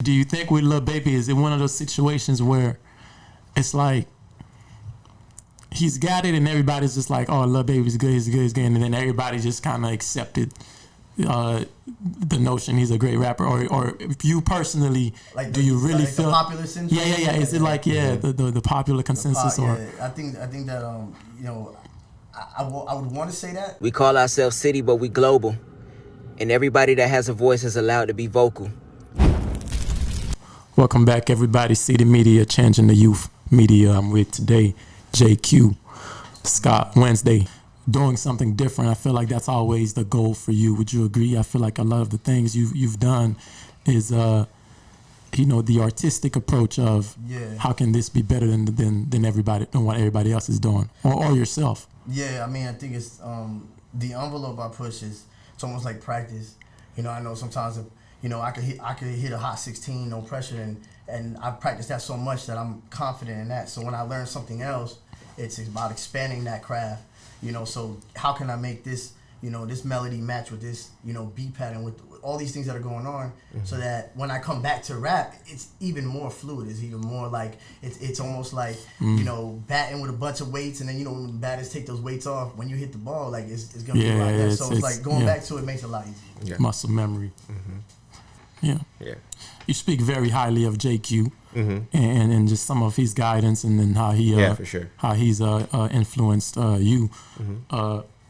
Do you think with Lil Baby, is it one of those situations where it's like he's got it and everybody's just like, oh, Lil Baby's good, he's good, he's good, and then everybody just kind of accepted the notion he's a great rapper, or if you personally, like, do you really feel the popular syndrome? Yeah. Is it like the popular consensus, or? I think that I would want to say that. We call ourselves CiiiTY, but we global, and everybody that has a voice is allowed to be vocal. Welcome back, everybody. CiiiTY Media, changing the youth media. I'm with today JQ, Scott Wednesday, doing something different. I feel like that's always the goal for you. Would you agree? I feel like a lot of the things you've done is the artistic approach of how can this be better than everybody, than what everybody else is doing, or yourself. Yeah, I mean, I think it's the envelope I push is it's almost like practice. I know sometimes if I could hit a hot 16, no pressure, and I practice that so much that I'm confident in that. So when I learn something else, it's about expanding that craft. So how can I make this, this melody match with this, beat pattern, with all these things that are going on, so that when I come back to rap, it's even more fluid. It's even more like, it's almost like, batting with a bunch of weights, and then, when the batters take those weights off, when you hit the ball, like, it's going to be like that. So it's like going back to it makes it a lot easier. Yeah. Muscle memory. Yeah. You speak very highly of JQ and just some of his guidance, and then how he for sure. how he's influenced you.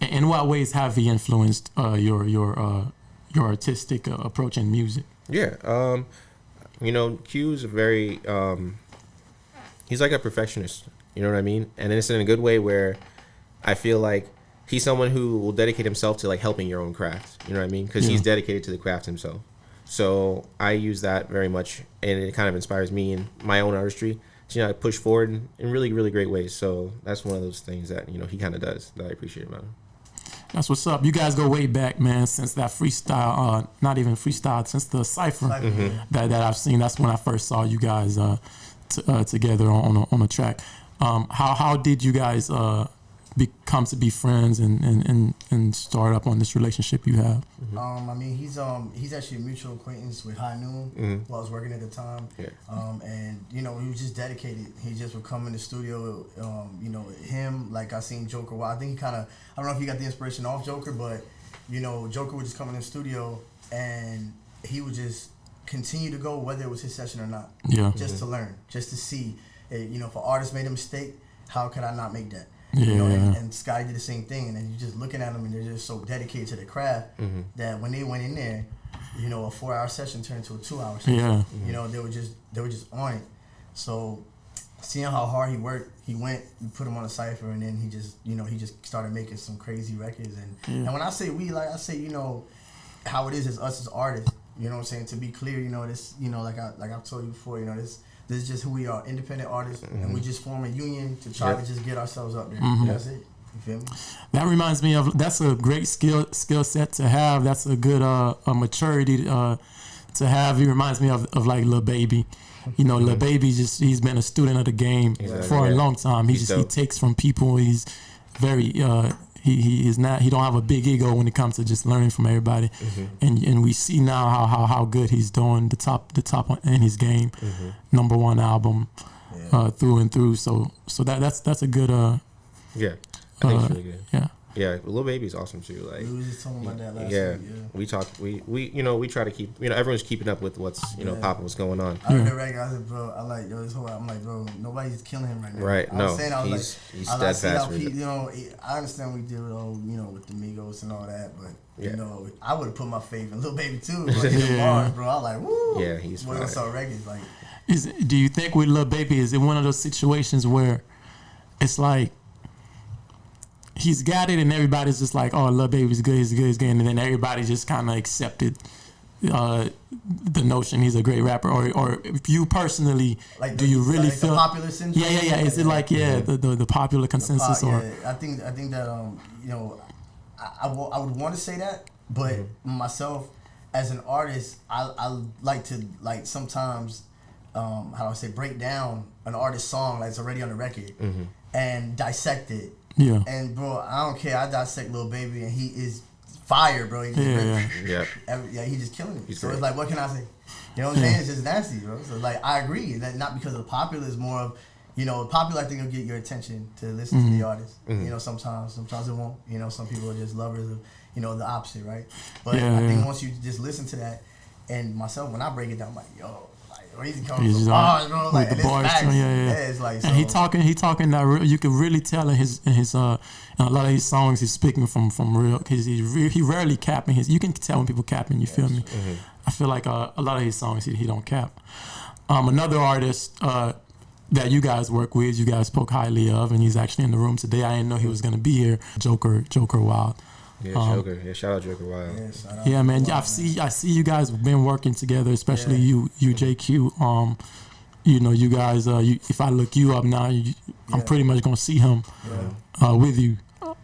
In what ways have he influenced your artistic approach in music? Q is a very he's like a perfectionist, you know what I mean? And it's in a good way, where I feel like he's someone who will dedicate himself to like helping your own craft, you know what I mean? Because he's dedicated to the craft himself. So I use that very much, and it kind of inspires me in my own artistry to push forward in really, really great ways. So that's one of those things that he kind of does that I appreciate about him. That's what's up. You guys go way back, man, since that freestyle, not even freestyle, since the cypher that I've seen. That's when I first saw you guys together on a track. How did you guys come to be friends and start up on this relationship you have? I mean, he's actually a mutual acquaintance with High Noon, who I was working at the time. And he was just dedicated. He just would come in the studio. Him, like, I seen Joker. Well, I think I don't know if he got the inspiration off Joker, but Joker would just come in the studio and he would just continue to go, whether it was his session or not. Just to learn, just to see. If an artist made a mistake, how could I not make that? And Scotty did the same thing, and then you're just looking at them, and they're just so dedicated to the craft that when they went in there, a 4-hour session turned into a 2-hour session. They were just on it. So seeing how hard he worked, he went, we put him on a cypher, and then he just started making some crazy records. And when I say we, like I say, how it is us as artists. You know what I'm saying? To be clear, this, like I've told you before, this is just who we are, independent artists, and we just form a union to try to just get ourselves up there. That's it. You feel me? That reminds me of, that's a great skill set to have. That's a good maturity to have. He reminds me of like Lil Baby. Lil Baby, he's been a student of the game for a long time. He takes from people. He's very he don't have a big ego when it comes to just learning from everybody. And we see now how good he's doing, the top in his game. #1 album through and through. So that's a good I think it's really good. Yeah, Lil Baby's awesome too. Like, we were just talking about that last week. We talked. We try to keep. Everyone's keeping up with what's popping, what's going on. I heard that record. I said, bro, I'm like, bro, nobody's killing him right now. Right? He's steadfast. I understand we deal with with the Migos and all that, but I would have put my faith in Lil Baby too. Bars, bro. I was like, woo. Yeah, he's fine. When I saw records, like, do you think with Lil Baby, is it one of those situations where it's like he's got it and everybody's just like, oh, Lil Baby's good, he's good, he's good, and then everybody just kind of accepted the notion he's a great rapper, or if you personally, like, do you really feel the popular syndrome? Yeah. Is it like the popular consensus, or? I think that I would want to say that, but myself as an artist, I like to, like, sometimes how do I say, break down an artist's song that's already on the record and dissect it. And bro, I don't care. I dissect Lil Baby, and he is fire, bro. He just Yeah. He's just killing it. He's so great. it's like, what can I say? You know what I'm saying? It's just nasty, bro. So like, I agree. That not because of the popular, is more of, popular, I think, will get your attention to listen to the artist. Sometimes it won't. Some people are just lovers of, the opposite, right? But I think once you just listen to that, and myself, when I break it down, I'm like, yo, where he's coming from bars, bro. Like, with the bars, it's like, so. And he talking that you can really tell in his in a lot of his songs he's speaking from real, because he rarely capping you can tell when people capping. You feel me? I feel like a lot of his songs he don't cap. Another artist that you guys work with, you guys spoke highly of, and he's actually in the room today. I didn't know he was gonna be here. Joker Wild. Yeah, Joker. Yeah, shout out Joker Wild. Yeah, man. I see you guys been working together, especially you JQ. You guys. If I look you up now, I'm pretty much gonna see him with you.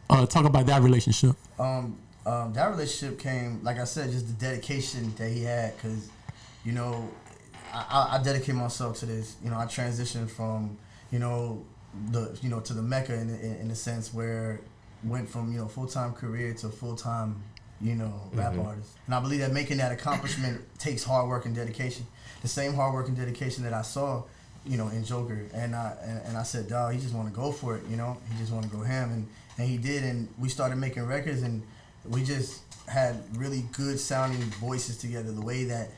Talk about that relationship. That relationship came, like I said, just the dedication that he had, because, I dedicate myself to this. I transitioned from, to the Mecca in a sense where went from full-time career to full-time rap artist, and I believe that making that accomplishment takes hard work and dedication, the same hard work and dedication that I saw in Joker, and I said, dawg, he just want to go for it, he just want to go ham, and he did, and we started making records, and we just had really good sounding voices together. The way that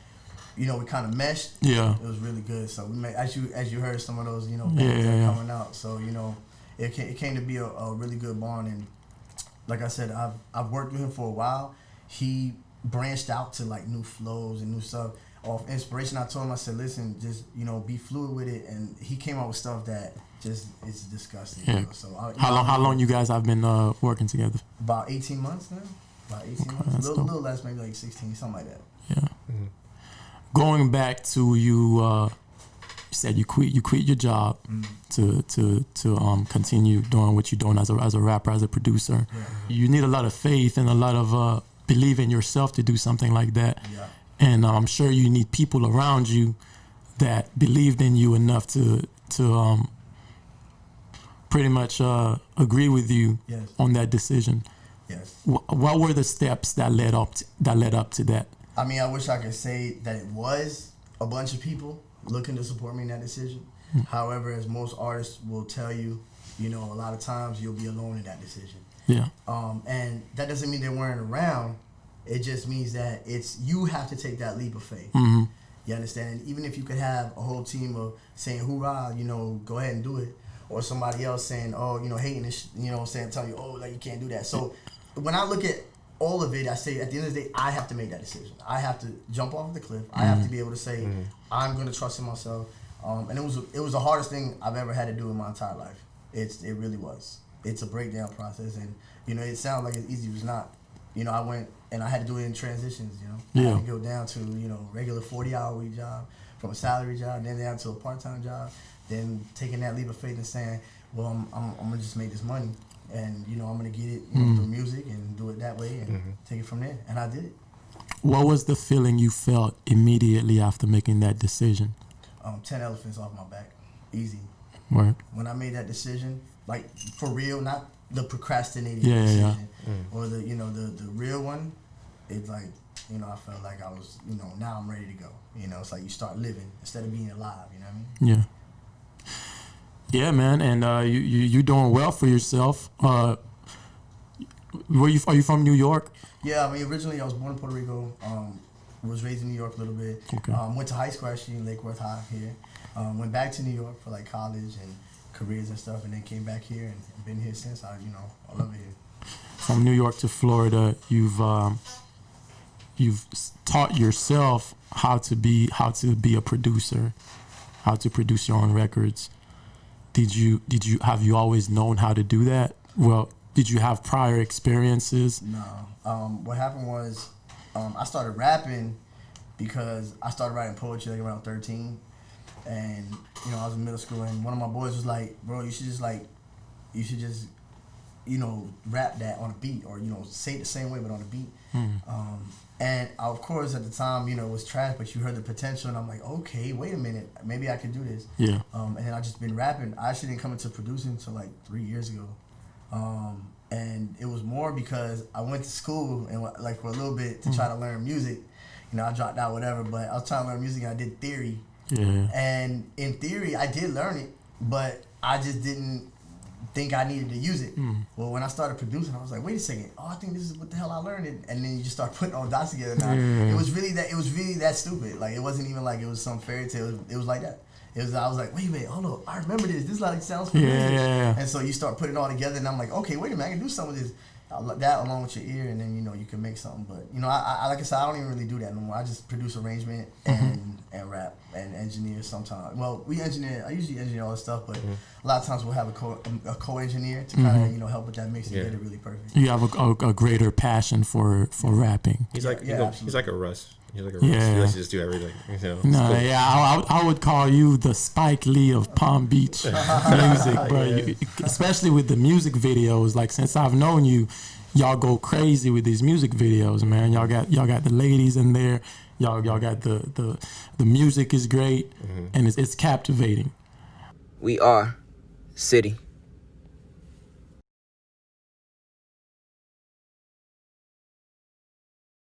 we kind of meshed, it was really good. So we made, as you heard, some of those bands coming out, so it came to be a really good bond. And like I said, I've worked with him for a while. He branched out to like new flows and new stuff off inspiration. I told him, I said, listen, just be fluid with it, and he came out with stuff that just is disgusting. So how long you guys have been working together? About 18 months now. About 18 months. A little less, maybe like 16, something like that. Yeah. Going back to you said you quit your job to continue doing what you're doing as a rapper, as a producer. You need a lot of faith and a lot of believe in yourself to do something like that. And I'm sure you need people around you that believed in you enough to pretty much agree with you on that decision. What were the steps that led up to that? I mean, I wish I could say that it was a bunch of people looking to support me in that decision. However, as most artists will tell you, a lot of times you'll be alone in that decision. And that doesn't mean they weren't around. It just means that you have to take that leap of faith. You understand? And even if you could have a whole team of saying, hoorah, go ahead and do it. Or somebody else saying, oh, hating this, telling you, oh, like you can't do that. So when I look at all of it, I say at the end of the day, I have to make that decision. I have to jump off the cliff. I have to be able to say, I'm going to trust in myself. And it was the hardest thing I've ever had to do in my entire life. It really was. It's a breakdown process, and it sounds like it's easy, but it's not. I went and I had to do it in transitions. I had to go down to regular 40-hour week job, from a salary job, then down to a part-time job, then taking that leap of faith and saying, well, I'm gonna just make this money, and I'm gonna get it through music and do it that way and take it from there, and I did it. What was the feeling you felt immediately after making that decision? 10 elephants off my back, easy. Word. When I made that decision, like for real, not the procrastinating decision, or the the real one. It's like I felt like I was now I'm ready to go. It's like you start living instead of being alive. You know what I mean? Yeah, man, and you doing well for yourself. Are you from New York? Yeah, I mean originally I was born in Puerto Rico. Was raised in New York a little bit. Okay. Went to high school actually in Lake Worth High here. Went back to New York for like college and careers and stuff, and then came back here and been here since. I love it here. From New York to Florida, you've taught yourself how to be a producer, how to produce your own records. Have you always known how to do that? Well, did you have prior experiences? No. What happened was I started rapping because I started writing poetry like around 13, and I was in middle school, and one of my boys was like, bro, you should just rap that on a beat, or say it the same way but on a beat. And of course at the time it was trash, but you heard the potential, and I'm like, okay, wait a minute, maybe I could do this. And then I just been rapping. I actually didn't come into producing until like 3 years ago. And it was more because I went to school and like for a little bit to try to learn music. You know, I dropped out, whatever, but I was trying to learn music and I did theory. Yeah. And in theory, I did learn it, but I just didn't think I needed to use it. Well, when I started producing, I was like, wait a second. Oh, I think this is what the hell I learned. And then you just start putting all dots together. Now, it was really that stupid. Like, it wasn't even like it was some fairy tale. It was like that. I was like, wait a minute, hold on, I remember this. This like sounds familiar. Yeah. And so you start putting it all together, and I'm like, okay, wait a minute, I can do some of this. That along with your ear, and then, you know, you can make something. But, you know, I like I said, I don't even really do that no more. I just produce arrangement and rap and engineer sometimes. Well, I usually engineer all this stuff, but a lot of times we'll have a co-engineer to kind of, you know, help with that mix and get it really perfect. You have a greater passion for rapping. He's like he's like a Russ. He's like a Russ. Yeah. He likes to just do everything. You know? No, Cool. yeah, I would call you the Spike Lee of Palm Beach music, bro. You, especially with the music videos. Like, since I've known you, y'all go crazy with these music videos, man. Y'all got the ladies in there. Y'all got the music is great, and it's captivating. We are CiiiTY.